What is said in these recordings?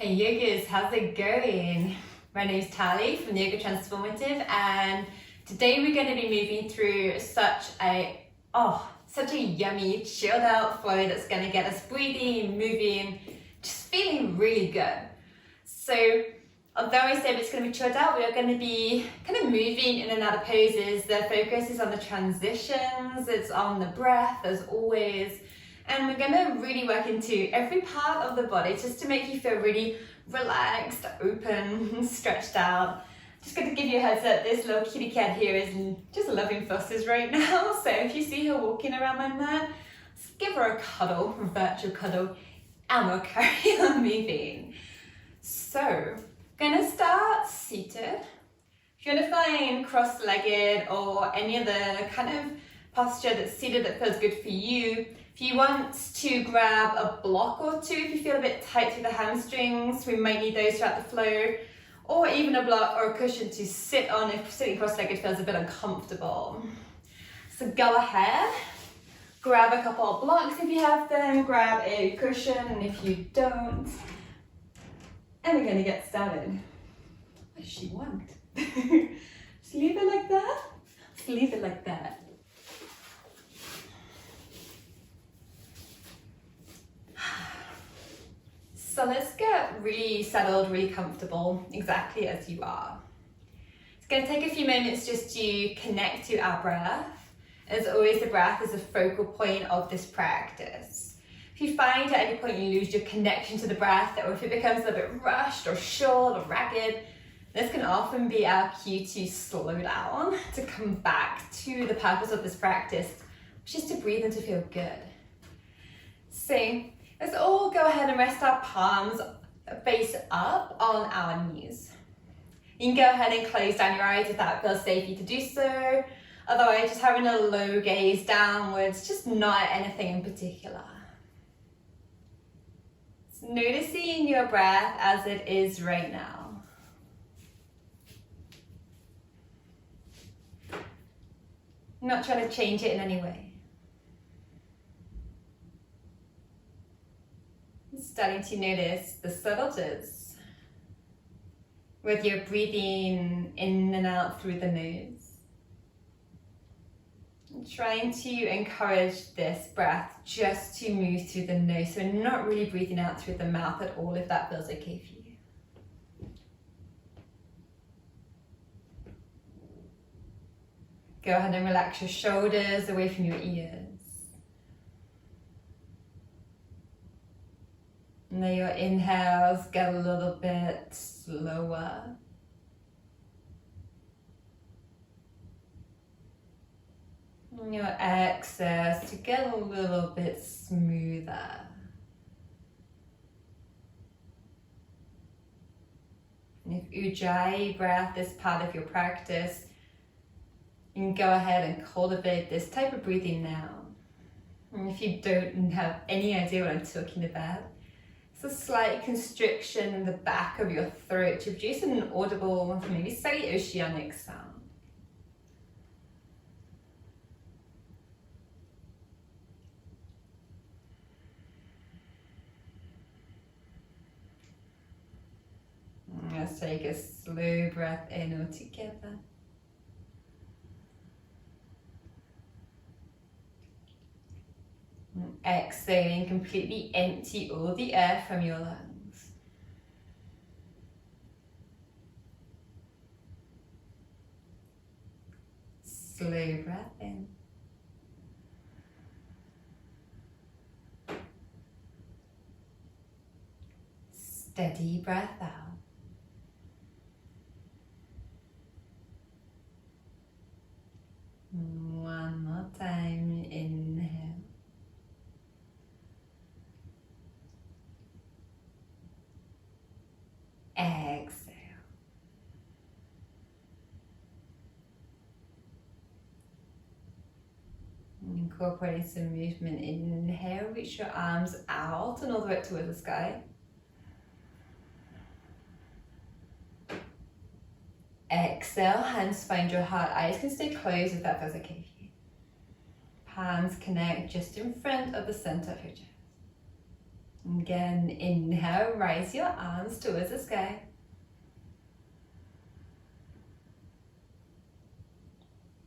Hey yogis, how's it going? My name's Tali from Yoga Transformative, and today we're going to be moving through such a yummy, chilled out flow that's going to get us breathing, moving, just feeling really good. So although I said it's going to be chilled out, we are going to be kind of moving in and out of poses. The focus is on the transitions, it's on the breath as always. And we're going to really work into every part of the body just to make you feel really relaxed, open, stretched out. Just going to give you a heads up, this little kitty cat here is just loving fusses right now. So if you see her walking around my mat, just give her a cuddle, a virtual cuddle, and we'll carry on moving. So, going to start seated. If you want to find cross-legged or any other kind of posture that's seated that feels good for you, if you want to grab a block or two, if you feel a bit tight through the hamstrings, we might need those throughout the flow, or even a block or a cushion to sit on if sitting cross-legged feels a bit uncomfortable. So go ahead, grab a couple of blocks if you have them, grab a cushion if you don't, and we're going to get started. What does she want? Just leave it like that? Just leave it like that. So let's get really settled, really comfortable, exactly as you are. It's going to take a few moments just to connect to our breath. As always, the breath is a focal point of this practice. If you find at any point you lose your connection to the breath, or if it becomes a little bit rushed or short or ragged, this can often be our cue to slow down, to come back to the purpose of this practice, which is to breathe and to feel good. So, let's all go ahead and rest our palms face up on our knees. You can go ahead and close down your eyes if that feels safe for you to do so. Otherwise, just having a low gaze downwards, just not anything in particular. So noticing your breath as it is right now. Not trying to change it in any way. Starting to notice the subtleties, whether you're breathing in and out through the nose. And trying to encourage this breath just to move through the nose, so not really breathing out through the mouth at all, if that feels okay for you. Go ahead and relax your shoulders away from your ears. And then your inhales get a little bit slower. And your exhales to get a little bit smoother. And if Ujjayi breath is part of your practice, you can go ahead and cultivate this type of breathing now. And if you don't have any idea what I'm talking about, it's a slight constriction in the back of your throat to produce an audible, maybe slightly oceanic sound. Let's take a slow breath in all together. Exhaling, completely empty all the air from your lungs. Slow breath in. Steady breath out. One more time, inhale. Exhale. Incorporating some movement. Inhale, reach your arms out and all the way up towards the sky. Exhale, hands find your heart. Eyes can stay closed if that feels okay for you. Palms connect just in front of the center of your chest. Again, inhale, raise your arms towards the sky.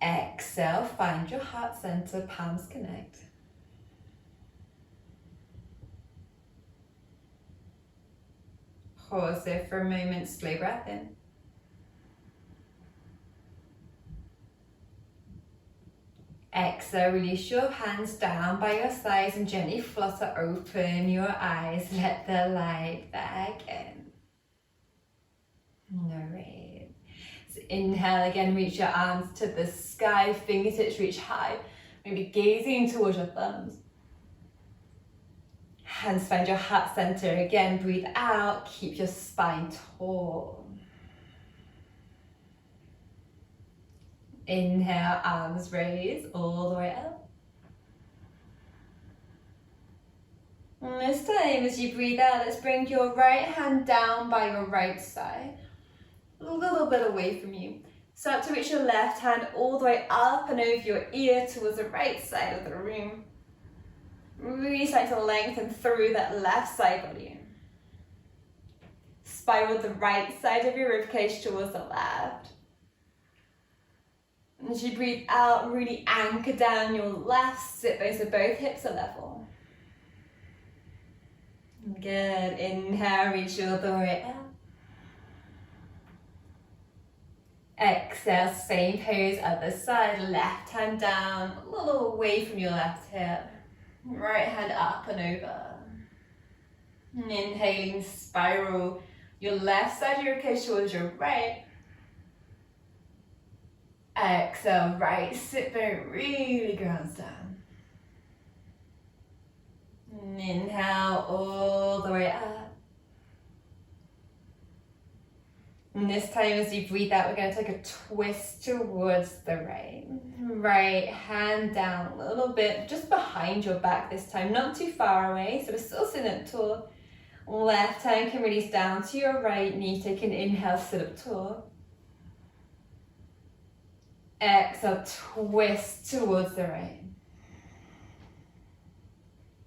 Exhale, find your heart center, palms connect. Pause there for a moment, slow breath in. Exhale, release your hands down by your sides and gently flutter open your eyes. Let the light back in. Alright. So inhale again, reach your arms to the sky, fingertips reach high. Maybe gazing towards your thumbs. Hands find your heart center. Again, breathe out, keep your spine tall. Inhale, arms raise all the way up. And this time, as you breathe out, let's bring your right hand down by your right side. A little bit away from you. Start to reach your left hand all the way up and over your ear towards the right side of the room. Really start to lengthen through that left side body. Spiral the right side of your ribcage towards the left. As you breathe out, really anchor down your left sit bones so both hips are level. Good. Inhale, reach all the way up. Exhale, same pose, other side, left hand down, a little away from your left hip. Right hand up and over. And inhaling, spiral your left side of your ribcage towards your right. Exhale, right sit bone really grounds down. And inhale all the way up. And this time as you breathe out, we're going to take a twist towards the right. Right hand down a little bit, just behind your back this time, not too far away, so we're still sitting up tall. Left hand can release down to your right knee, take an inhale, sit up tall. Exhale, twist towards the right.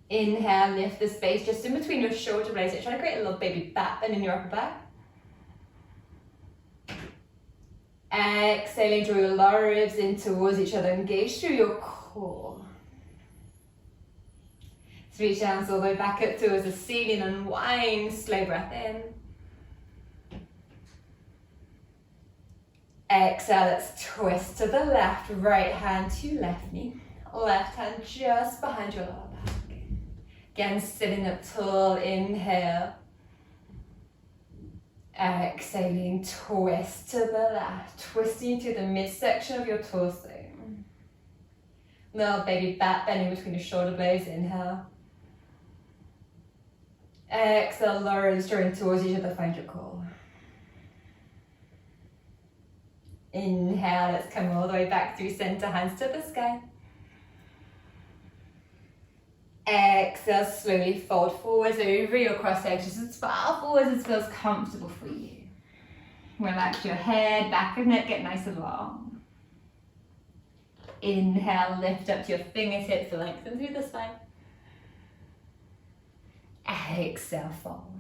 Inhale, lift the space just in between your shoulder blades. Try to create a little baby back bend in your upper back. Exhaling, draw your lower ribs in towards each other. Engage through your core. So reach your hands all the way back up towards the ceiling. Unwind, slow breath in. Exhale, let's twist to the left, right hand to left knee. Left hand just behind your lower back. Again, sitting up tall, inhale. Exhaling, twist to the left, twisting to the midsection of your torso. Little baby back bending between your shoulder blades, inhale. Exhale, lowers, drawing towards each other, find your core. Inhale, let's come all the way back through center, hands to the sky. Exhale, slowly fold forwards over your cross legs, just as far forwards as feels comfortable for you. Relax your head, back of neck, get nice and long. Inhale, lift up to your fingertips, lengthen through the spine. Exhale, fold.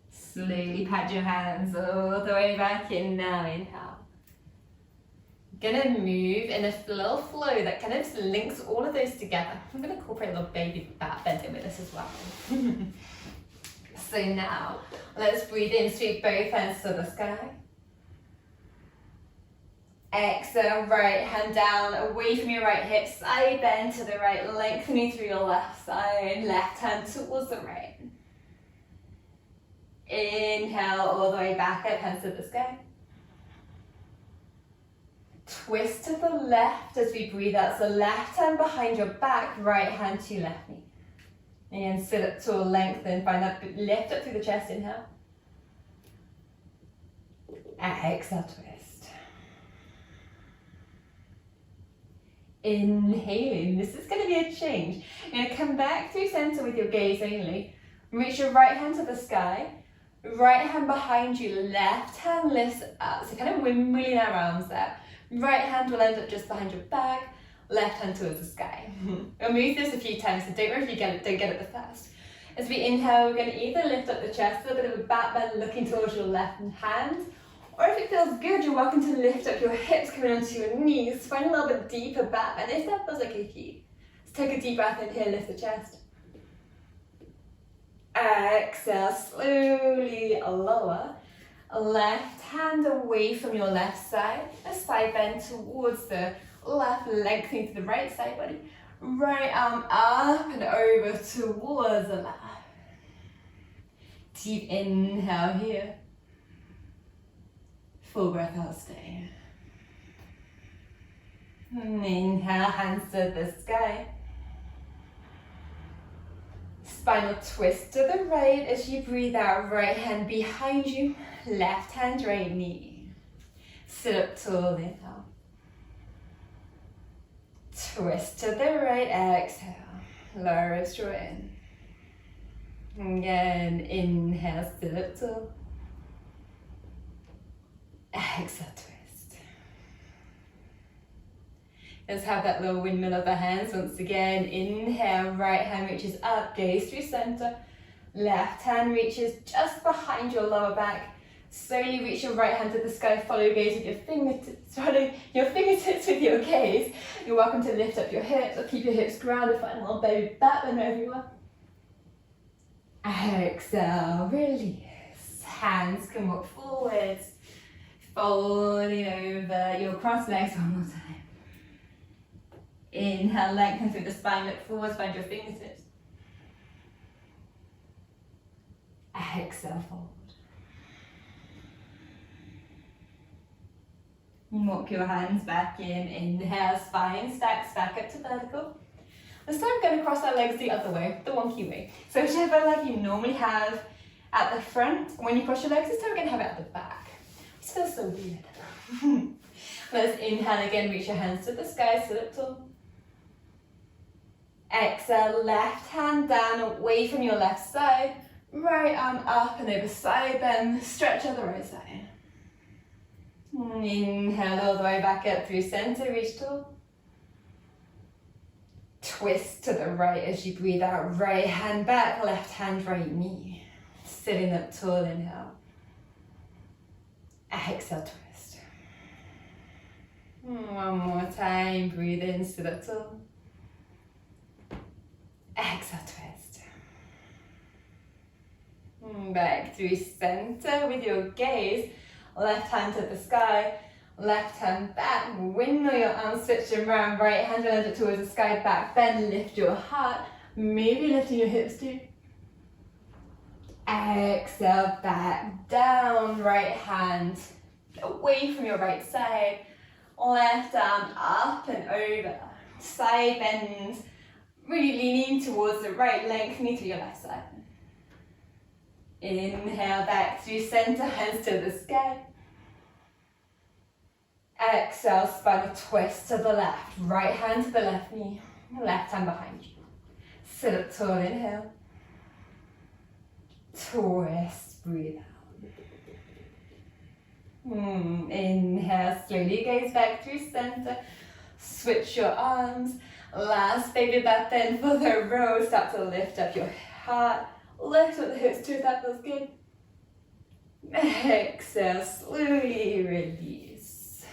Slowly pat your hands all the way back in now, inhale. Gonna move in a little flow that kind of links all of those together. I'm gonna incorporate a little baby back bend in with this as well. So now, let's breathe in, sweep both hands to the sky. Exhale, right hand down, away from your right hip, side bend to the right, lengthening through your left side, left hand towards the right. Inhale all the way back up, hands to the sky. Twist to the left as we breathe out. So left hand behind your back, right hand to left knee. And sit up tall, lengthen, find that lift up through the chest, inhale. Exhale, twist. Inhaling, this is going to be a change. You're going to come back through center with your gaze only. Reach your right hand to the sky. Right hand behind you, left hand lifts up. So kind of windmilling our arms there. Right hand will end up just behind your back. left hand towards the sky. We'll move this a few times, so don't worry if you don't get it the first. As we inhale, we're going to either lift up the chest, a little bit of a back bend looking towards your left hand, or if it feels good, you're welcome to lift up your hips, coming onto your knees, find a little bit deeper back bend if that feels okay for you. Let's take a deep breath in here, lift the chest. Exhale, slowly lower. Left hand away from your left side, a side bend towards the left, lengthening to the right side body. Right arm up and over towards the left. Deep inhale here. Full breath out, stay. Inhale, hands to the sky. Spinal twist to the right as you breathe out, right hand behind you, left hand, right knee. Sit up tall, inhale. Twist to the right, exhale. Lower it straight in. Again, inhale, sit up tall. Exhale, twist. Let's have that little windmill of the hands once again. Inhale, right hand reaches up, gaze through center. Left hand reaches just behind your lower back. Slowly reach your right hand to the sky, follow gaze with your fingertips, with your gaze. You're welcome to lift up your hips or keep your hips grounded, find a little baby back bend wherever you are. Exhale, release. Hands can walk forwards, folding over your crossed legs one more time. Inhale, lengthen through the spine, look forwards, find your fingertips. Exhale, fold. Walk your hands back in, inhale, spine stacks back up to vertical. This time I'm going to cross our legs the other way, the wonky way. So whichever leg you normally have at the front, when you cross your legs, this time we're going to have it at the back. This feels so weird. Let's inhale again, reach your hands to the sky, sit up tall. Exhale, left hand down, away from your left side. Right arm up and over side bend, stretch on the right side. Inhale all the way back up through center, reach tall. Twist to the right as you breathe out, right hand back, left hand, right knee. Sitting up tall, inhale. Exhale, twist. One more time, breathe in, sit up tall. Exhale, twist. Back through center with your gaze. Left hand to the sky, left hand back, windmill your arms, switch them around, right hand will end it towards the sky, back bend, lift your heart, maybe lifting your hips too. Exhale, back down, right hand away from your right side, left arm up and over, side bends, really leaning towards the right, lengthening to your left side. Inhale back through center, hands to the sky. Exhale, spinal twist to the left, right hand to the left knee, left hand behind you. Sit up tall, inhale. Twist, breathe out. Inhale, slowly gaze back through center. Switch your arms. Last baby back bend for the row. Start to lift up your heart. Lift up the hips too if that feels good. Exhale, slowly release.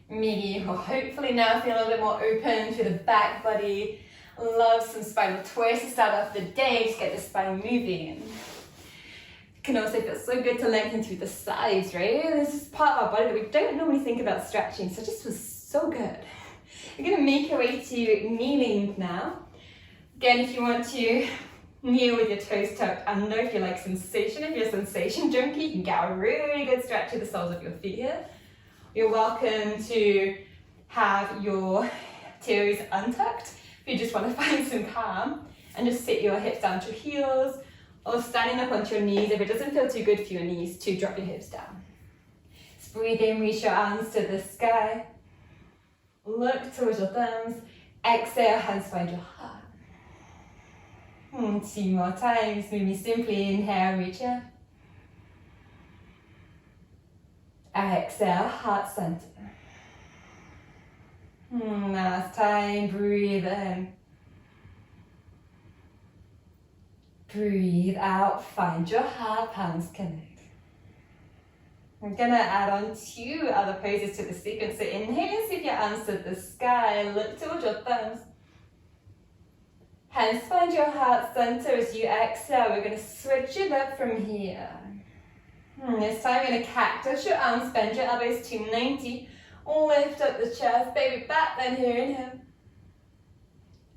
Maybe you'll hopefully now feel a little bit more open to the back body. Love some spinal twists to start off the day to get the spine moving. It can also feel so good to lengthen through the sides, right? This is part of our body that we don't normally think about stretching, so it just was so good. You're going to make your way to kneeling now. Again, if you want to kneel with your toes tucked under, if you like sensation, if you're a sensation junkie, you can get a really good stretch to the soles of your feet here. You're welcome to have your toes untucked if you just want to find some calm, and just sit your hips down to your heels, or standing up onto your knees if it doesn't feel too good for your knees to drop your hips down. Just breathe in, reach your arms to the sky. Look towards your thumbs. Exhale, hands find your heart. 2 more times. Maybe simply inhale, reach up. Exhale, heart center. Last time, breathe in. Breathe out, find your heart, palms connect. We're gonna add on 2 other poses to the sequence. So inhale, sweep your arms to the sky, look towards your thumbs. Hands find your heart center as you exhale. We're gonna switch it up from here. This time, we're gonna cactus your arms, bend your elbows to 90. Lift up the chest, baby back then here, inhale.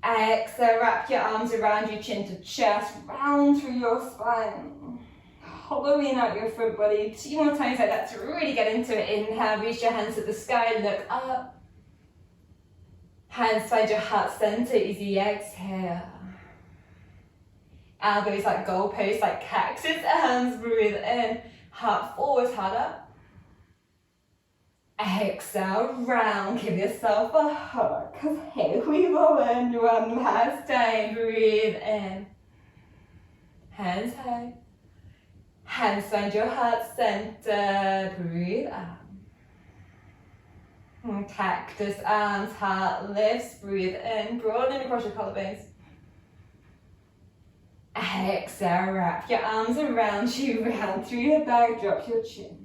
Exhale, wrap your arms around your chin to chest, round through your spine. Hollowing out your front body. 2 more times like that to really get into it. Inhale, reach your hands to the sky, look up. Hands find your heart center as you exhale. Elbows like goalposts, like cactus arms, breathe in. Heart forward, heart up. Exhale, round, give yourself a hug, because here we go in. One last time, breathe in. Hands high. Hands find your heart center, breathe out. And cactus arms, heart lifts, breathe in, broaden across your collarbones. Exhale, wrap your arms around you, round through your back, drop your chin.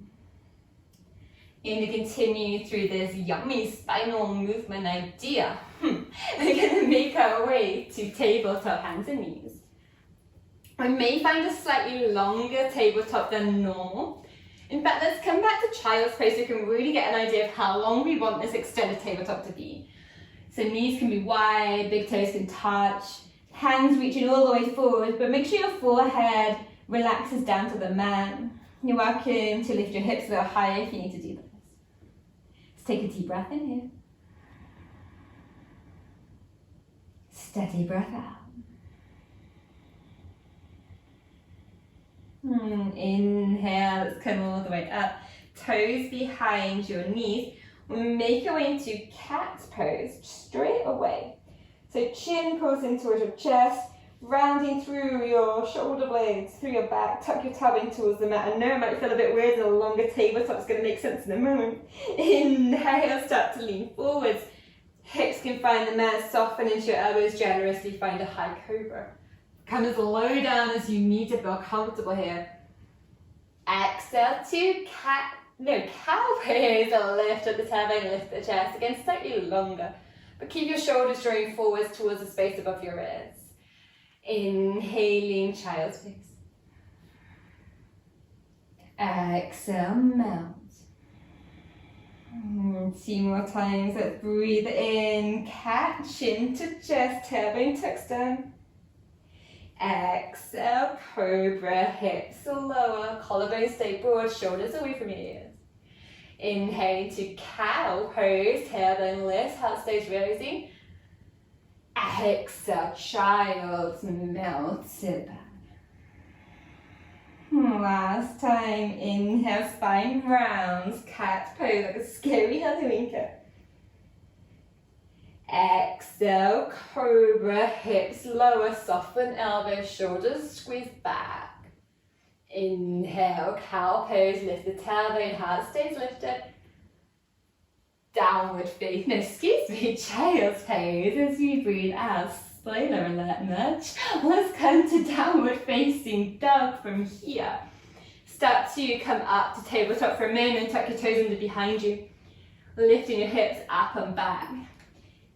You're going to continue through this yummy spinal movement idea. We're going to make our way to tabletop, hands and knees. We may find a slightly longer tabletop than normal. In fact, let's come back to child's pose so we can really get an idea of how long we want this extended tabletop to be. So knees can be wide, big toes can touch, hands reaching all the way forward, but make sure your forehead relaxes down to the mat. You're welcome to lift your hips a little higher if you need to do this. Let's take a deep breath in here. Steady breath out. Inhale, let's come all the way up. Toes behind your knees. Make your way into cat's pose straight away. So chin pulls in towards your chest, rounding through your shoulder blades, through your back, tuck your tailbone towards the mat. I know it might feel a bit weird, a longer tabletop's going to make sense in a moment. Inhale, start to lean forwards. Hips can find the mat, soften into your elbows, generously find a high cobra. Come as low down as you need to feel comfortable here. Exhale to cow pose. Lift up the tailbone, lift the chest. Again, slightly longer, but keep your shoulders drawing forwards towards the space above your ears. Inhaling, child's pose. Exhale, mount. 2 more times. Let's breathe in, cat, chin to chest, tailbone tucks down. Exhale, cobra, hips lower, collarbone stay broad, shoulders away from your ears. Inhale to cow pose, tailbone lifts, heart stays rising. Exhale, child's melted back. Last time, inhale, spine rounds, cat pose like a scary Halloween cat. Exhale, cobra, hips lower, soften elbows, shoulders squeeze back. Inhale, cow pose, lift the tailbone, heart stays lifted. Downward facing, child's pose as you breathe out. Spoiler alert, nudge. Let's come to downward facing dog from here. Start to come up to tabletop for a moment, tuck your toes under behind you. Lifting your hips up and back.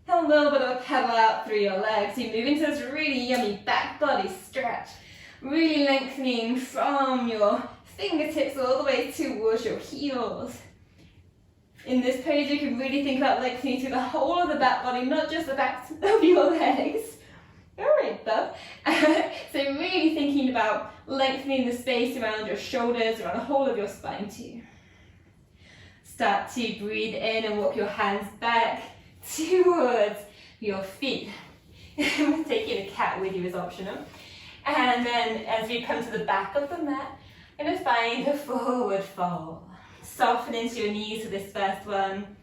And a little bit of a pedal out through your legs. You move into this really yummy back body stretch. Really lengthening from your fingertips all the way towards your heels. In this pose, you can really think about lengthening through the whole of the back body, not just the backs of your legs. Alright, love. So really thinking about lengthening the space around your shoulders, around the whole of your spine too. Start to breathe in and walk your hands back towards your feet. Taking a cat with you is optional. And then as we come to the back of the mat, you're going to find a forward fold. Soften into your knees for this first one.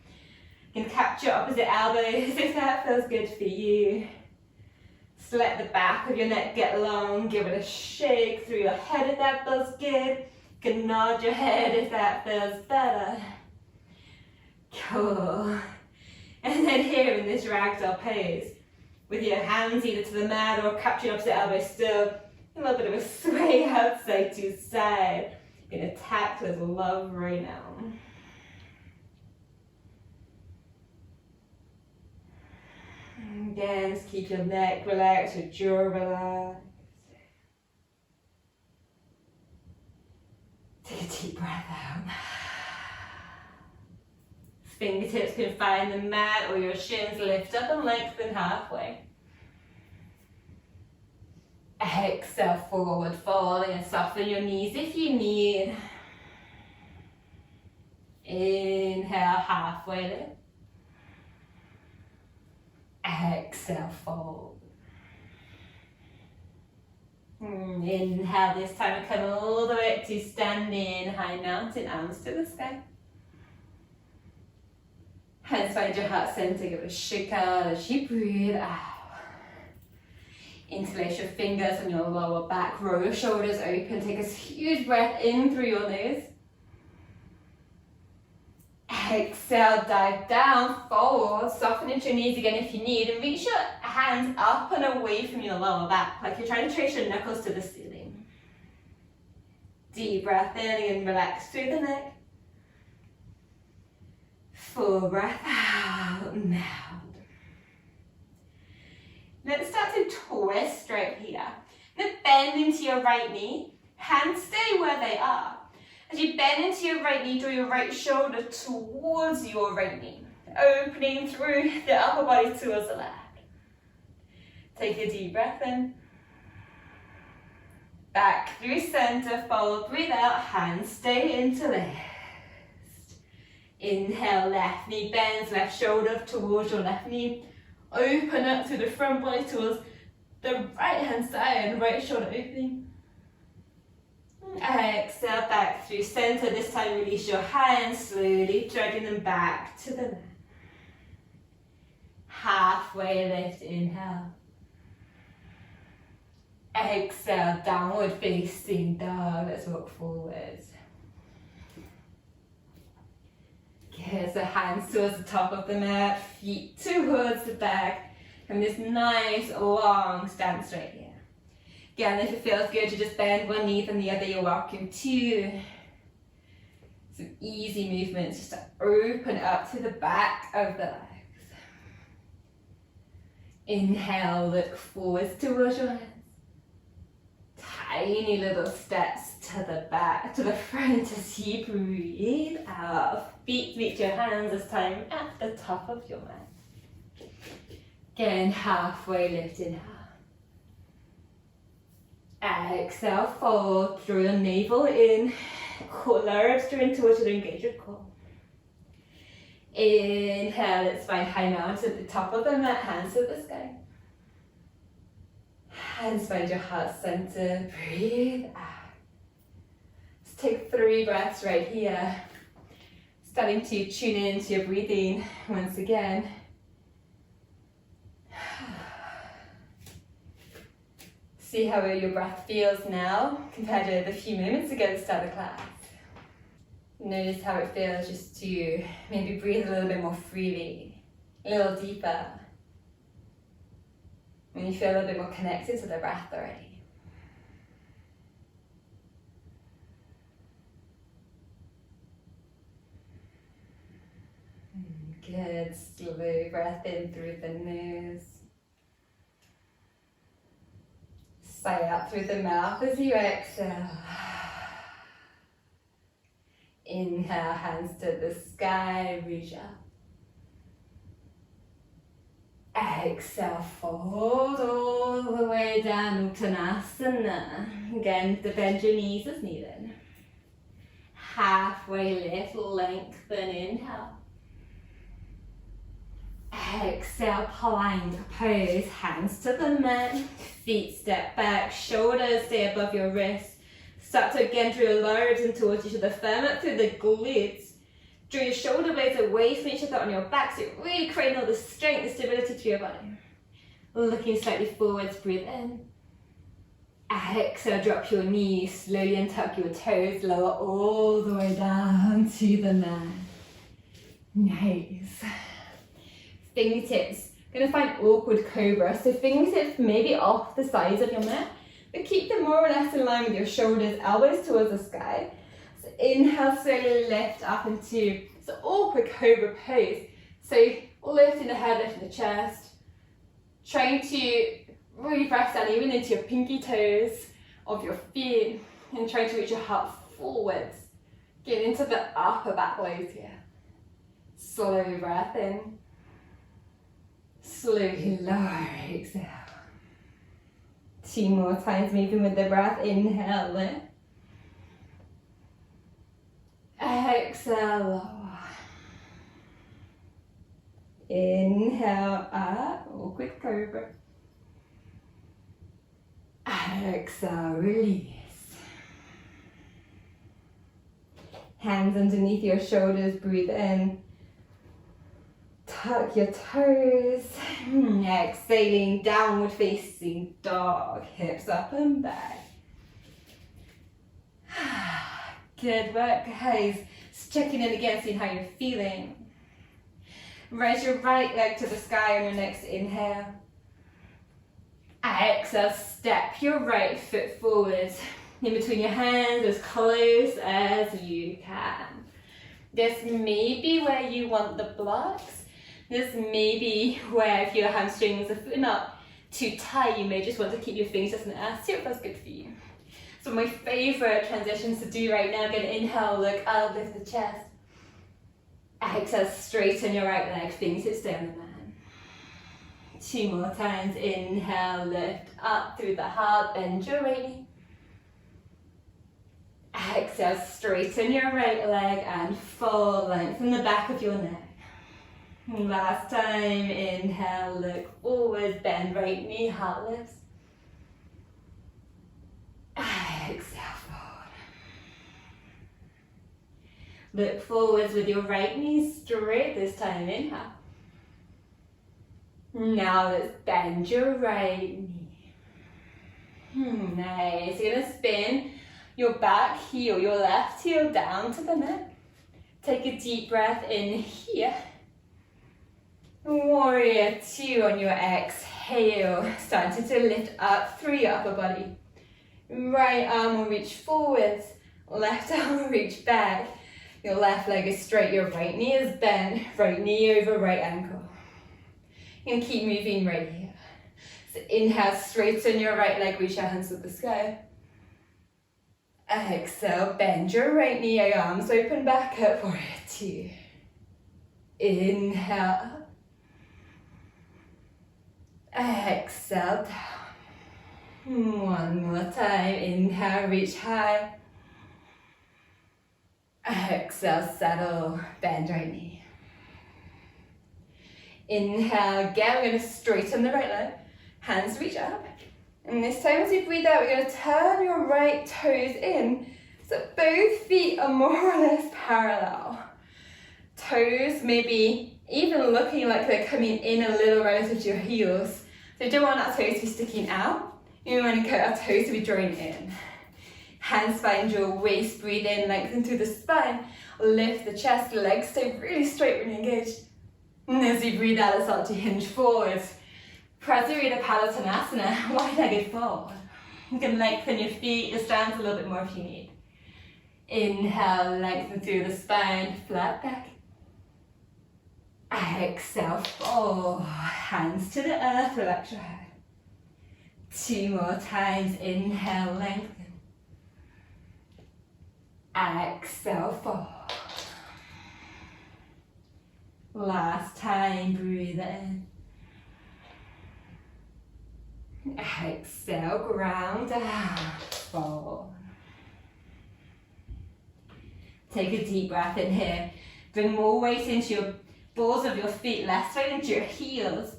You can capture opposite elbows if that feels good for you. Just let the back of your neck get long. Give it a shake through your head if that feels good. You can nod your head if that feels better. Cool. And then here in this ragdoll pose, with your hands either to the mat or capturing opposite elbow still, a little bit of a sway outside to side. You're gonna tap with love right now. Again, just keep your neck relaxed, your jaw relaxed. Take a deep breath out. Fingertips can find the mat or your shins, lift up and lengthen halfway. Exhale, forward folding and soften your knees if you need. Inhale, halfway lift. Exhale, fold. Inhale, this time come all the way to standing high mountain, arms to the sky. Hands find your heart center, give it a shake out as you breathe out. Interlace your fingers on your lower back, roll your shoulders open, take a huge breath in through your nose. Exhale, dive down, forward, soften into your knees again if you need, and reach your hands up and away from your lower back, like you're trying to trace your knuckles to the ceiling. Deep breath in and relax through the neck. Full breath out now. Let's start to twist right here. Now bend into your right knee, hands stay where they are. As you bend into your right knee, draw your right shoulder towards your right knee, opening through the upper body towards the left. Take a deep breath in. Back through center, fold, breathe out, hands stay into rest. Inhale, left knee bends, left shoulder towards your left knee. Open up through the front body towards the right hand side, right shoulder opening. Exhale, back through center. This time release your hands, slowly dragging them back to the mat. Halfway lift, inhale. Exhale, downward facing dog. Let's walk forwards. Good, so hands towards the top of the mat, feet towards the back, and this nice long stance right here. Again, if it feels good to just bend one knee and the other, you're welcome to. Some easy movements just to open up to the back of the legs. Inhale, look forwards towards your hands. Tiny little steps to the back, to the front as you breathe out. Feet meet your hands this time at the top of your mat. Again, halfway lift, inhale. Exhale, fold, draw your navel in, large drain towards your engage your core. Inhale, let's find high mountain at the top of the mat, hands to the sky. Hands find your heart center, breathe out. Let's take 3 breaths right here. Starting to tune into your breathing once again. See how your breath feels now compared to a few moments ago at the start of the class. Notice how it feels just to maybe breathe a little bit more freely, a little deeper. When you feel a little bit more connected to the breath already. Good, slow breath in through the nose. Sigh out through the mouth as you exhale. Inhale, hands to the sky, reach up. Exhale, fold all the way down, Uttanasana. Again, to bend your knees as needed. Halfway lift, lengthen, inhale. Exhale, plank pose, hands to the mat, feet step back, shoulders stay above your wrists. Start to again draw your lower ribs in towards each other, firm up through the glutes. Draw your shoulder blades away from each other on your back, so you're really creating all the strength and stability to your body. Looking slightly forwards, breathe in. Exhale, drop your knees, slowly untuck your toes, lower all the way down to the mat. Nice. fingertips. Gonna find awkward cobra. So fingertips maybe off the sides of your mat, but keep them more or less in line with your shoulders, elbows towards the sky. So inhale, slowly lift up into so awkward cobra pose. So lifting the head, lifting the chest, trying to really press down even into your pinky toes of your feet and trying to reach your heart forwards. Get into the upper back legs here. Slow breath in. Slowly lower, exhale. 2 more times, moving with the breath. Inhale, lift. Exhale, lower. Inhale, up, awkward cobra. Exhale, release. Hands underneath your shoulders, breathe in. Tuck your toes. Exhaling, downward facing dog. Hips up and back. Good work, guys. Just checking in again, seeing how you're feeling. Raise your right leg to the sky on your next inhale. Exhale, step your right foot forward. In between your hands, as close as you can. This may be where you want the blocks. This may be where if your hamstrings are not too tight, you may just want to keep your fingers just in the air. See what feels good for you. So my favorite transitions to do right now, again, inhale, look up, lift the chest. Exhale, straighten your right leg, fingertips down the mat. 2 more times, inhale, lift up through the heart, bend your right knee. Exhale, straighten your right leg and full lengthen the back of your neck. Last time, inhale, look forward, bend right knee, heart lifts. Exhale, forward. Look forwards with your right knee straight this time, inhale. Now let's bend your right knee. Nice, you're gonna spin your back heel, your left heel down to the mat. Take a deep breath in here. Warrior 2 on your exhale, starting to lift up through your upper body. Right arm will reach forwards, left arm will reach back. Your left leg is straight, your right knee is bent, right knee over right ankle. You're gonna keep moving right here. So inhale, straighten your right leg, reach your hands to the sky. Exhale, bend your right knee, arms open back up, warrior 2. Inhale. Exhale down. 1 more time. Inhale, reach high. Exhale, settle, bend right knee. Inhale, again, we're going to straighten the right leg. Hands reach up. And this time as you breathe out, we're going to turn your right toes in. So both feet are more or less parallel. Toes maybe even looking like they're coming in a little relative to your heels. So you don't want our toes to be sticking out. You want our toes to be drawing in. Hands find your waist, breathe in, lengthen through the spine. Lift the chest, legs stay really straight when engaged. And as you breathe out, start to hinge forwards. Prasarita Palattanasana, wide-legged forward. You can lengthen your feet, your stance a little bit more if you need. Inhale, lengthen through the spine, flat back. Exhale, fold. Hands to the earth, relax your head. 2 more times, inhale, lengthen. Exhale, fold. Last time, breathe in. Exhale, ground down, fold. Take a deep breath in here. Bring more weight into your balls of your feet, less weight into your heels.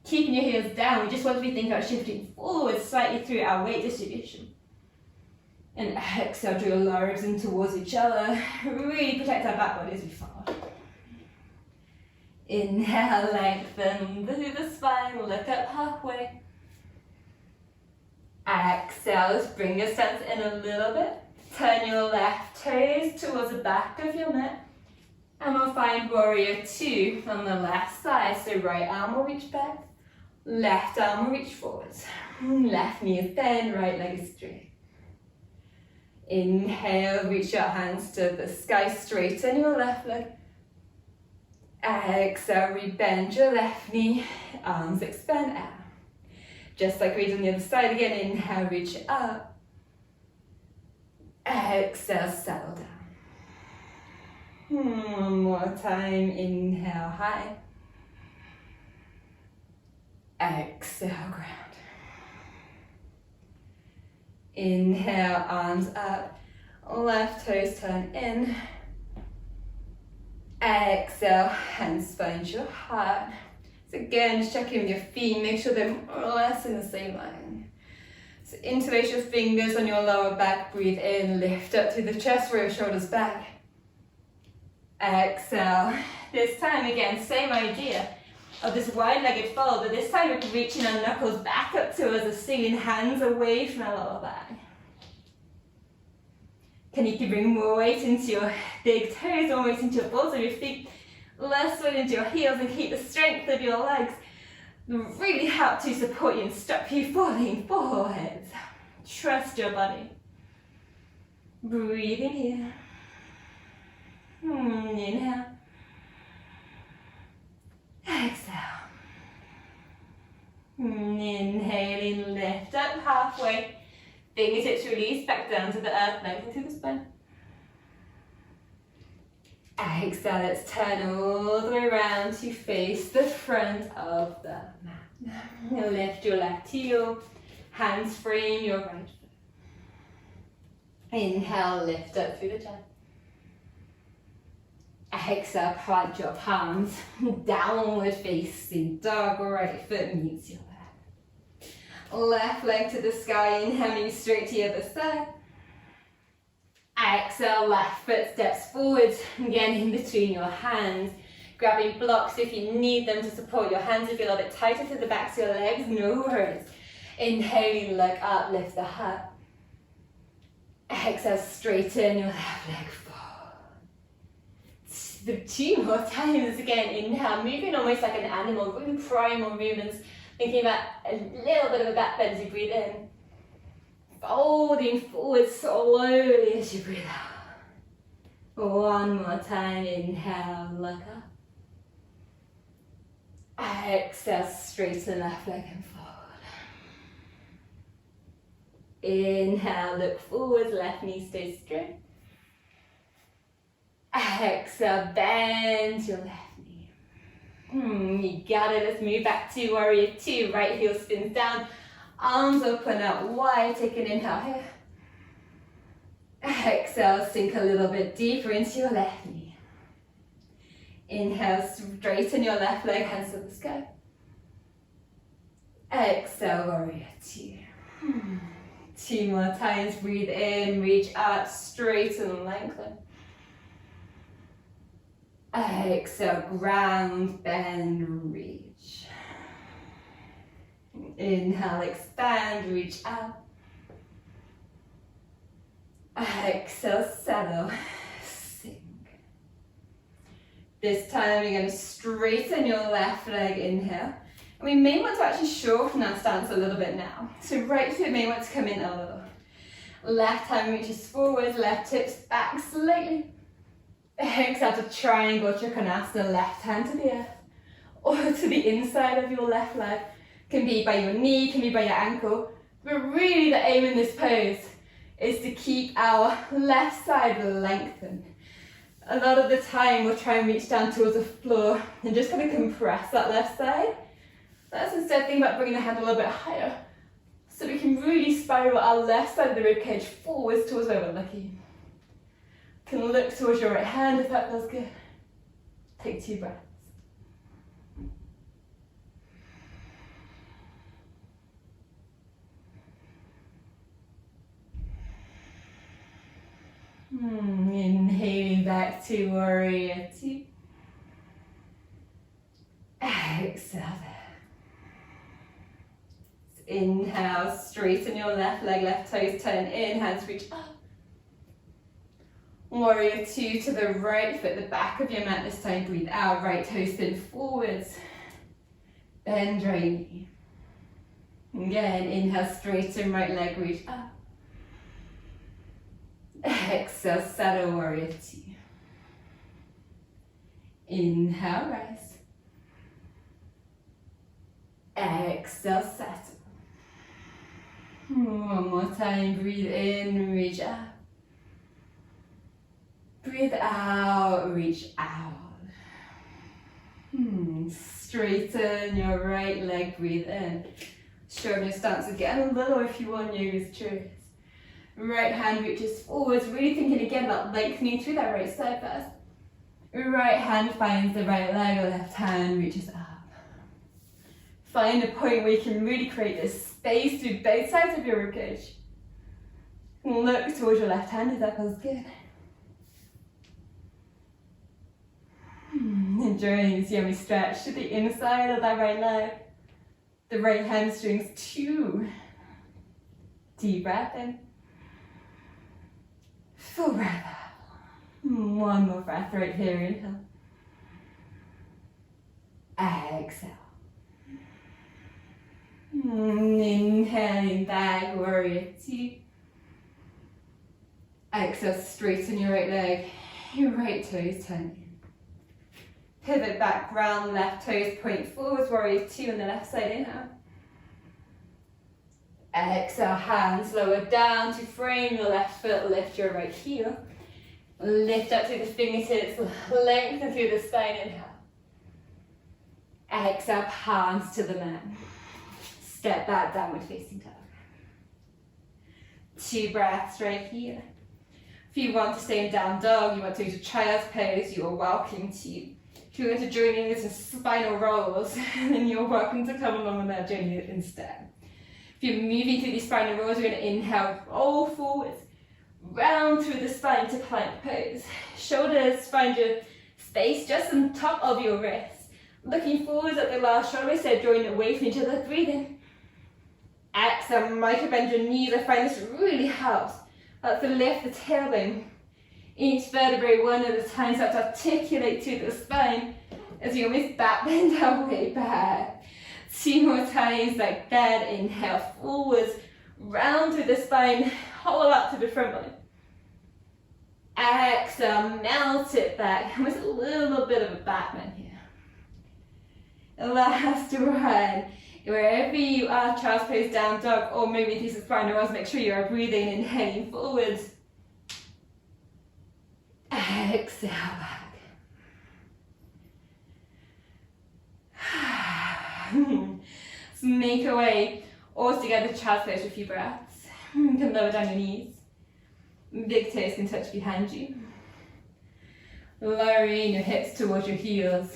Keeping your heels down, we just want to be thinking about shifting forward slightly through our weight distribution. And exhale, draw your lower ribs in towards each other. Really protect our back body as we fall. Inhale, lengthen through the spine, look up halfway. Exhale, just bring your stance in a little bit. Turn your left toes towards the back of your mat. And we'll find warrior two on the left side. So right arm will reach back, left arm will reach forwards. Left knee is bent, right leg is straight. Inhale, reach your hands to the sky, straighten your left leg. Exhale, rebend your left knee, arms expand out. Just like we did on the other side again, inhale, reach up. Exhale, settle down. One more time, inhale, high. Exhale, ground. Inhale, arms up, left toes turn in. Exhale, hands find your heart. So again, just check in with your feet, make sure they're more or less in the same line. So interlace your fingers on your lower back, breathe in, lift up through the chest, roll your shoulders back. Exhale. This time again, same idea of this wide-legged fold, but this time we're reaching our knuckles back up towards the ceiling, hands away from our lower back. Can you bring more weight into your big toes, more weight into your balls of your feet, less weight into your heels, and keep the strength of your legs. Really help to support you and stop you falling forward. Trust your body. Breathe in here. Inhale. Exhale. Inhaling, lift up halfway. Fingertips release back down to the earth, lengthen through the spine. Exhale, let's turn all the way around to face the front of the mat. Lift your left heel, hands frame your right foot. Inhale, lift up through the chest. Exhale, plant your palms, downward facing dog, right foot meets your left. Left leg to the sky, inhaling straight to the other side. Exhale, left foot steps forward, again in between your hands. Grabbing blocks if you need them to support your hands. If you're a little bit tighter to the backs of your legs, no worries. Inhaling, look up, lift the heart. Exhale, straighten your left leg forward. Two more times again. Inhale, moving almost like an animal, really primal movements. Thinking about a little bit of a back bend as you breathe in. Folding forward slowly as you breathe out. One more time, inhale, look up. Exhale, straighten left leg and forward. Inhale, look forward, left knee stays straight. Exhale, bend your left knee. You got it, let's move back to warrior two. Right heel spins down, arms open out wide, take an inhale here. Exhale, sink a little bit deeper into your left knee. Inhale, straighten your left leg, hands to the sky. Exhale, warrior two. Two more times, breathe in, reach out, straighten and lengthen. Exhale, ground, bend, reach. Inhale, expand, reach out. Exhale, settle, sink. This time we're going to straighten your left leg, inhale. And we may want to actually shorten our stance a little bit now. So right foot may want to come in a little. Left hand reaches forward, left hips back slightly. Exhale to triangle trikonasana, left hand to the earth. Or to the inside of your left leg. Can be by your knee, can be by your ankle. But really the aim in this pose is to keep our left side lengthened. A lot of the time we'll try and reach down towards the floor and just kind of compress that left side. Let's instead think about bringing the hand a little bit higher so we can really spiral our left side of the ribcage forwards towards where we're looking. Can look towards your right hand if that feels good. Take 2 breaths. Inhaling back to warrior two. Exhale there. Inhale, straighten your left leg, left toes turn in, hands reach up. Warrior two to the right foot, the back of your mat this time. Breathe out, right toes spin forwards. Bend right knee. Again, inhale, straighten right leg, reach up. Exhale, saddle warrior two. Inhale, rise. Exhale, settle. One more time, breathe in, reach up. Breathe out, reach out. Straighten your right leg, breathe in. Shorten your stance again a little if you want, yoga's choice. Right hand reaches forwards, really thinking again about lengthening through that right side first. Right hand finds the right leg, left hand reaches up. Find a point where you can really create this space through both sides of your ribcage. Look towards your left hand if that feels good. Enjoying this yummy stretch to the inside of that right leg. The right hamstrings too. Deep breath in. Full breath out. One more breath right here, inhale. Exhale. Inhaling back, warrior two. Exhale, straighten your right leg. Your right toes turn in. Pivot back, round left toes, point forwards, warrior two on the left side, inhale. Exhale, hands lower down to frame your left foot, lift your right heel. Lift up through the fingertips, lengthen through the spine, inhale. Exhale, palms to the mat. Step back, downward facing dog. 2 breaths right here. If you want to stay in down dog, you want to use a child's pose, you are welcome to. If you want to join in with some spinal rolls, then you're welcome to come along on that journey instead. If you're moving through these spinal rolls, you're going to inhale, roll forwards, round through the spine to plank pose. Shoulders find your space just on top of your wrists. Looking forwards at the last shoulder, so drawing away from each other, breathe in. Exhale, micro bend your knees. I find this really helps. To lift the tailbone. Each vertebrae one at a time, start to articulate to the spine as you almost back bend our way back. 2 more times like that. Inhale, forwards, round through the spine, hollow out to the front body. Exhale, melt it back. Almost a little bit of a Batman here. Last one. Wherever you are, child's pose, down dog, or maybe these are spinal rolls, make sure you are breathing, inhaling forwards. Exhale back. So make your way all together, child's pose for a few breaths. You can lower down your knees. Big toes can touch behind you. Lowering your hips towards your heels.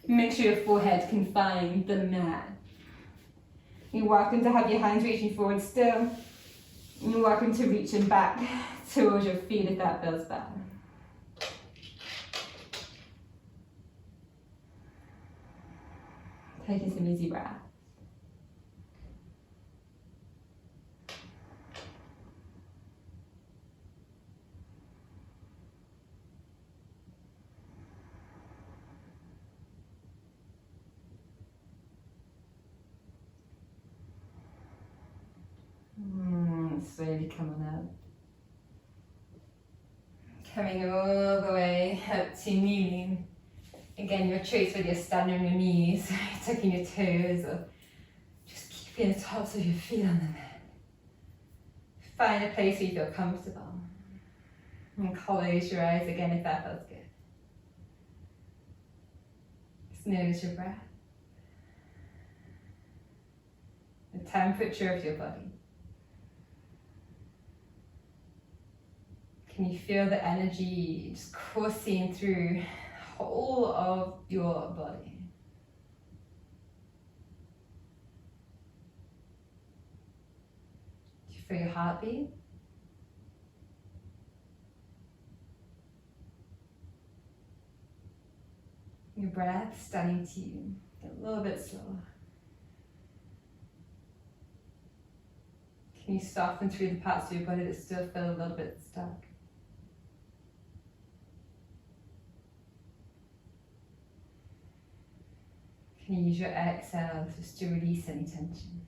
Make sure your forehead can find the mat. You're welcome to have your hands reaching forward still. You're welcome to reaching back towards your feet if that feels better. Taking some easy breaths. Slowly coming up. Coming all the way up to kneeling. Again, your choice whether you're standing on your knees, tucking your toes, or just keeping the tops of your feet on the mat. Find a place where you feel comfortable. And close your eyes again if that feels good. Just notice your breath. The temperature of your body. Can you feel the energy just coursing through the whole of your body? Do you feel your heartbeat? Your breath starting to get a little bit slower. Can you soften through the parts of your body that still feel a little bit stuck? Can you use your exhale just to release any tension?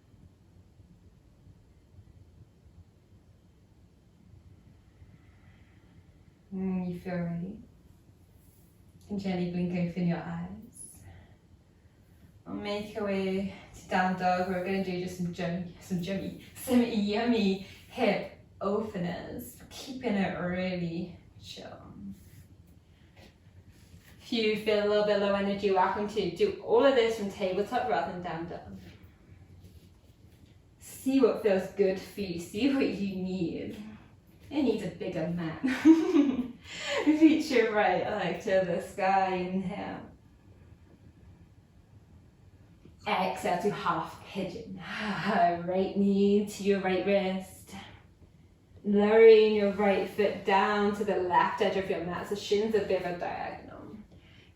When you feel ready, you can gently blink open your eyes. I'll make our way to down dog. We're going to do just some yummy hip openers, keeping it really chill. If you feel a little bit low energy, you're welcome to do all of this from tabletop rather than down dog. See what feels good for you, see what you need. It needs a bigger mat. Reach your right leg to the sky, inhale. Exhale to half pigeon. Right knee to your right wrist. Lowering your right foot down to the left edge of your mat, so shins a bit of a diagonal.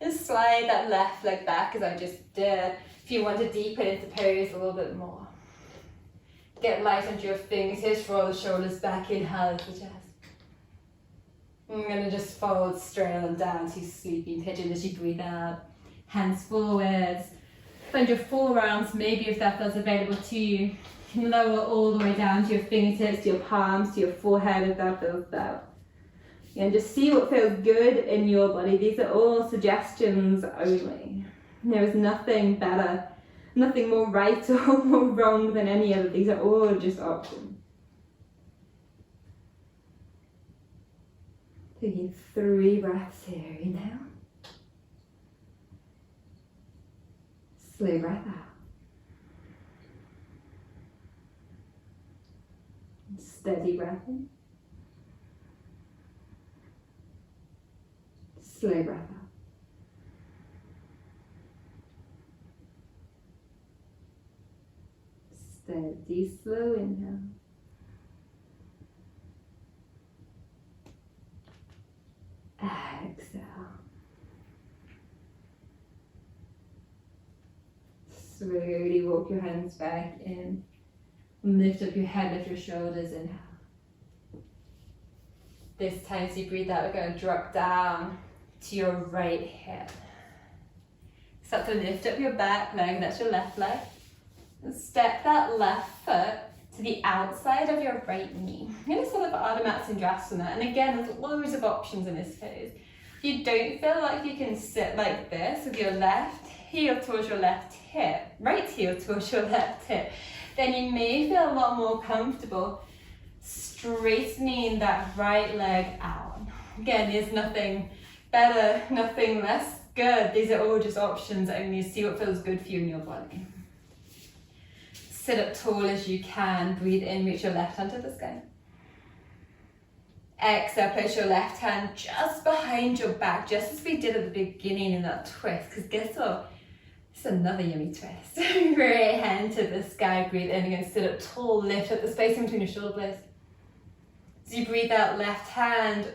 And slide that left leg back as I just did. If you want to deepen into pose a little bit more. Get light onto your fingertips, roll the shoulders back, inhale to the chest. I'm going to just fold straight on down to sleeping pigeon as you breathe out. Hands forwards. Find your forearms, maybe if that feels available to you. You can lower all the way down to your fingertips, to your palms, to your forehead if that feels better. And just see what feels good in your body. These are all suggestions only. There is nothing better, nothing more right or more wrong than any other. These are all just options. Taking 3 breaths here. Inhale. Slow breath out. Steady breath in. Slow breath out. Steady, slow inhale. Exhale. Slowly walk your hands back in. Lift up your head, lift your shoulders, inhale. This time as you breathe out, we're going to drop down to your right hip. Start to lift up your back leg, that's your left leg. And step that left foot to the outside of your right knee. I'm going to set up Ardha Matsyendrasana. And again, there's loads of options in this pose. If you don't feel like you can sit like this with your left heel towards your left hip, right heel towards your left hip, then you may feel a lot more comfortable straightening that right leg out. Again, there's nothing better, nothing less good. These are all just options only. See what feels good for you in your body. Sit up tall as you can. Breathe in, reach your left hand to the sky. Exhale, place your left hand just behind your back, just as we did at the beginning in that twist. Because guess what? It's another yummy twist. Right hand to the sky. Breathe in again. Sit up tall. Lift up the space in between your shoulder blades. As you breathe out, left hand,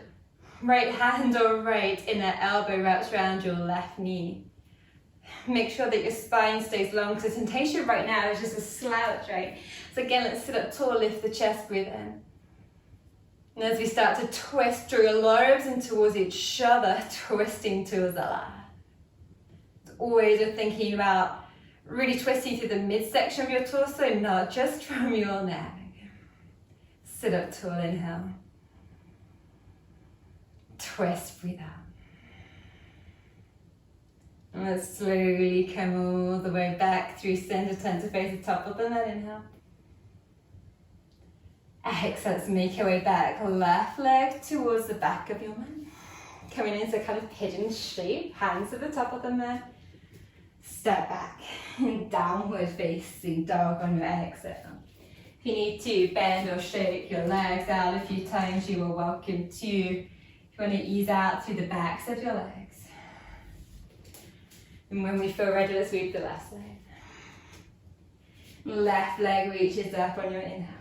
right hand or right inner elbow wraps around your left knee. Make sure that your spine stays long, because the temptation right now is just a slouch, right? So again, let's sit up tall, lift the chest, breathe in. And as we start to twist, draw your lobes in towards each other, twisting towards the left. Always you're thinking about really twisting through the midsection of your torso, not just from your neck. Sit up tall, inhale. Twist, breathe out. And let's slowly come all the way back through center, turn to face the top of the mat, inhale. Exhale, let's make our way back, left leg towards the back of your mat. Coming into kind of pigeon shape, hands at the top of the mat. Step back, downward facing dog on your exhale. If you need to bend or shake your legs out a few times, you are welcome to. If you want to ease out through the backs of your legs. And when we feel ready, let's move the left leg. Left leg reaches up on your inhale.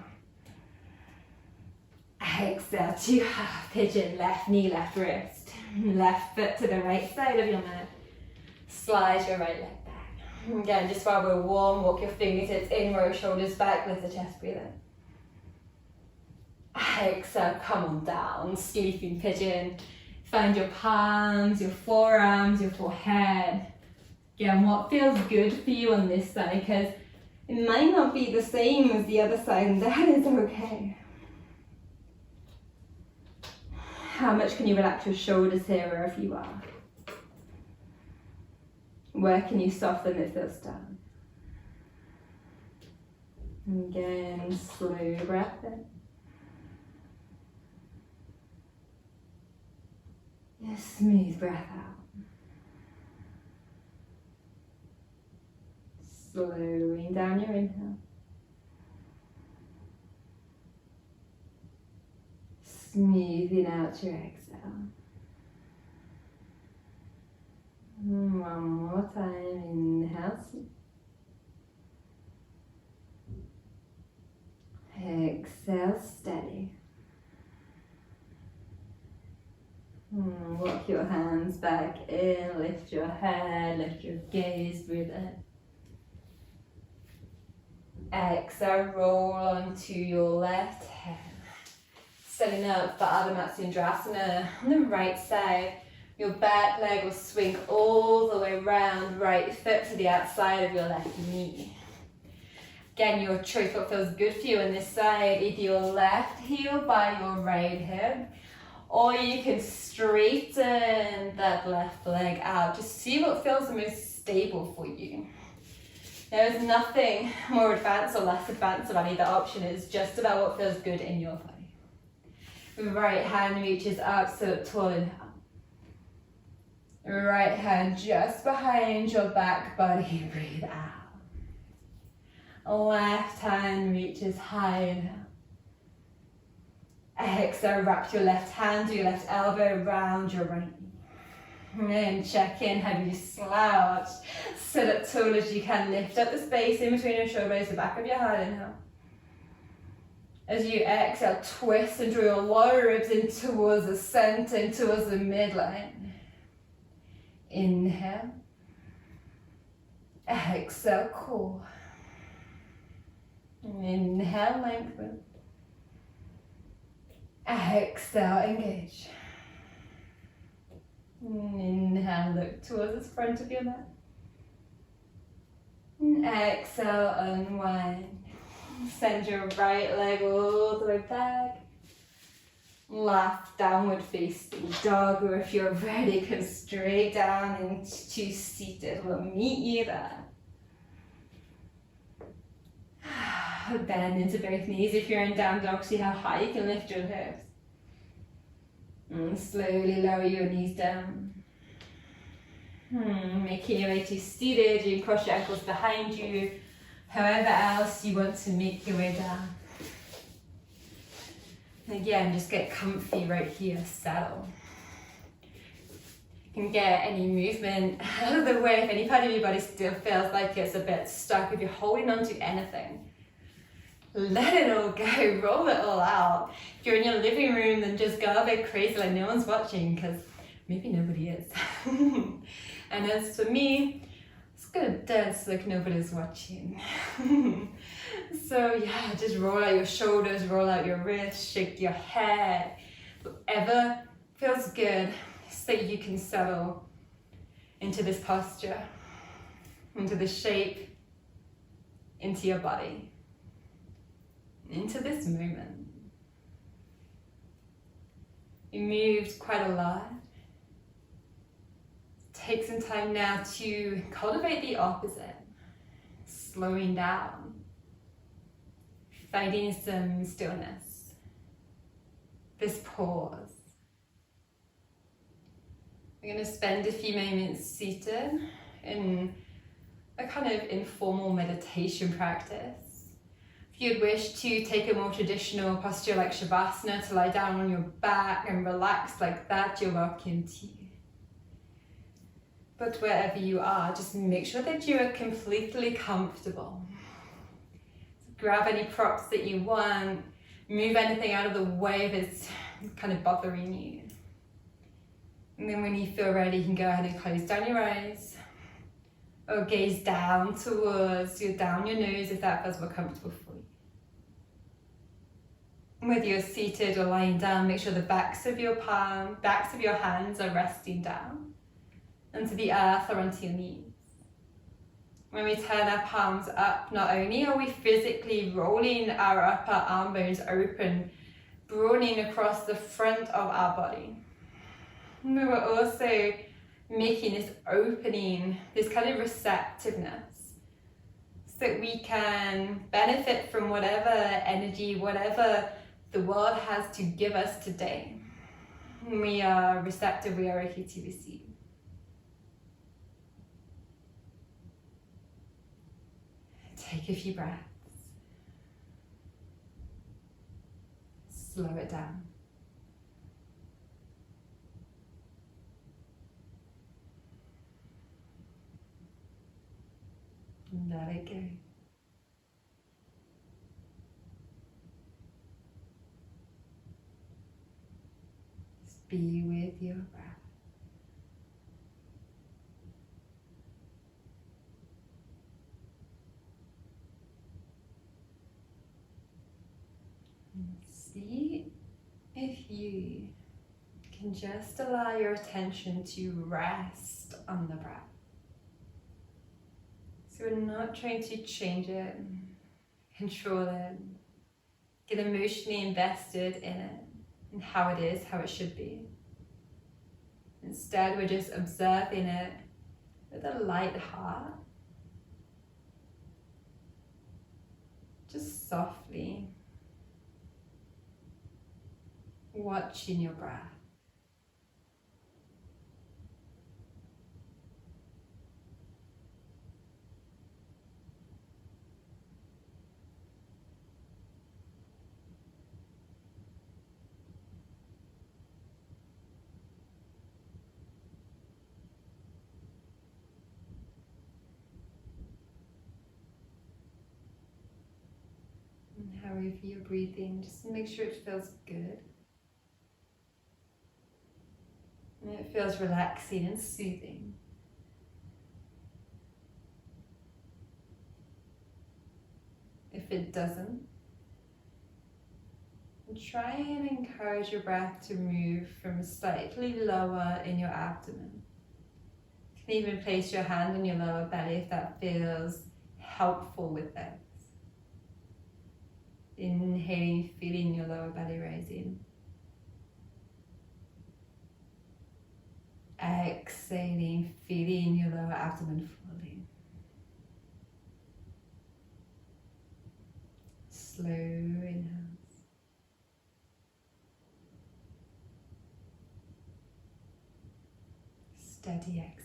Exhale to half pigeon, left knee, left wrist. Left foot to the right side of your mat. Slide your right leg back. Again, just while we're warm, walk your fingertips in, roll shoulders back, lift the chest, breathe in. Exhale, come on down, sleeping pigeon. Find your palms, your forearms, your forehead. Again, what feels good for you on this side, because it might not be the same as the other side, and that is okay. How much can you relax your shoulders here wherever you are? Where can you soften if it's down? Again, slow breath in. A smooth breath out. Slowing down your inhale. Smoothing out your exhale. One more time, inhale. Exhale, steady. Walk your hands back in, lift your head, lift your gaze, breathe in. Exhale, roll onto your left hand. Setting up for Ardha Matsyendrasana on the right side. Your back leg will swing all the way around, right foot to the outside of your left knee. Again, your choice what feels good for you on this side, either your left heel by your right hip, or you can straighten that left leg out. Just see what feels the most stable for you. There's nothing more advanced or less advanced about either option. It's just about what feels good in your body. Right hand reaches up, sit up tall, inhale. Right hand just behind your back body, breathe out. Left hand reaches high, inhale. Exhale, wrap your left hand or your left elbow around your right knee. And check in, have you slouched? Sit up tall as you can, lift up the space in between your shoulders, the back of your head, inhale. As you exhale, twist and draw your lower ribs in towards the center, in towards the midline. Inhale. Exhale, cool. Inhale, lengthen. Exhale, engage. Inhale, look towards the front of your mat. Exhale, unwind. Send your right leg all the way back. Left downward facing dog, or if you're ready, come straight down into seated. We'll meet you there. Bend into both knees. If you're in down dog, see how high you can lift your hips. And slowly lower your knees down. Making your way to seated. You can cross your ankles behind you. However else you want to make your way down. Again, just get comfy right here, settle. You can get any movement out of the way if any part of your body still feels like it's a bit stuck. If you're holding on to anything, let it all go, roll it all out. If you're in your living room, then just go a bit crazy like no one's watching, because maybe nobody is. And as for me, it's gonna dance like nobody's watching. So yeah, just roll out your shoulders, roll out your wrists, shake your head. Whatever feels good, so you can settle into this posture, into the shape, into your body, into this moment. You moved quite a lot. Take some time now to cultivate the opposite, slowing down, finding some stillness, this pause. We're going to spend a few moments seated in a kind of informal meditation practice. If you'd wish to take a more traditional posture like Shavasana, to lie down on your back and relax like that, you're welcome to. But wherever you are, just make sure that you are completely comfortable. So grab any props that you want, move anything out of the way that's kind of bothering you. And then when you feel ready, you can go ahead and close down your eyes, or gaze down towards down your nose if that feels more comfortable for you. Whether you're seated or lying down, make sure the backs of your hands are resting down onto the earth or onto your knees. When we turn our palms up, not only are we physically rolling our upper arm bones open, broadening across the front of our body, but we're also making this opening, this kind of receptiveness, so that we can benefit from whatever energy, whatever the world has to give us today. We are receptive, we are ready to receive. Take a few breaths. Slow it down. Let it go. Just be with your breath. See if you can just allow your attention to rest on the breath. So we're not trying to change it, control it, get emotionally invested in it, and how it is, how it should be. Instead, we're just observing it with a light heart, just softly, watching your breath. And however you're breathing, just make sure it feels good. And it feels relaxing and soothing. If it doesn't, try and encourage your breath to move from slightly lower in your abdomen. You can even place your hand on your lower belly if that feels helpful with this. Inhaling, feeling your lower belly rising. Exhaling, feeling your lower abdomen falling. Slow inhales. Steady exhales.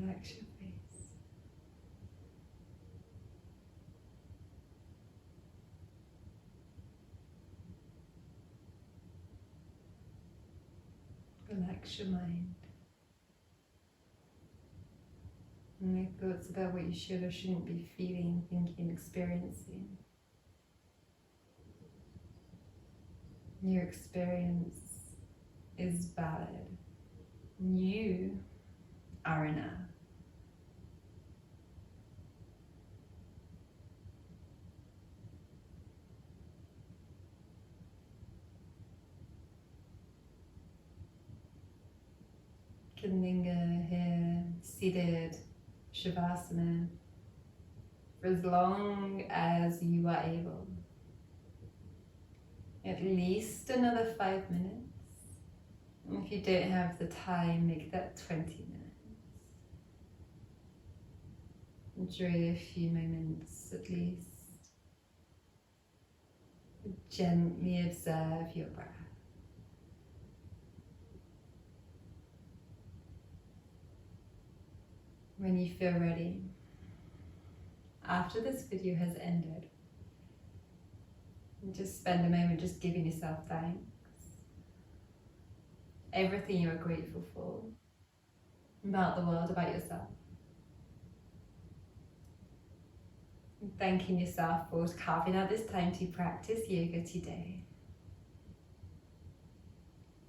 Relax your face. Relax your mind. Any thoughts about what you should or shouldn't be feeling, thinking, experiencing. Your experience is valid. You are enough. You can linger here, seated, Shavasana, for as long as you are able. At least another 5 minutes. And if you don't have the time, make that 20 minutes. Enjoy a few moments at least. Gently observe your breath. When you feel ready, after this video has ended, just spend a moment just giving yourself thanks. Everything you are grateful for, about the world, about yourself. Thanking yourself for carving out this time to practice yoga today.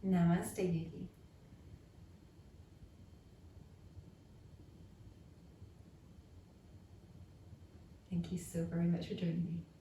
Namaste, yogi. Thank you so very much for joining me.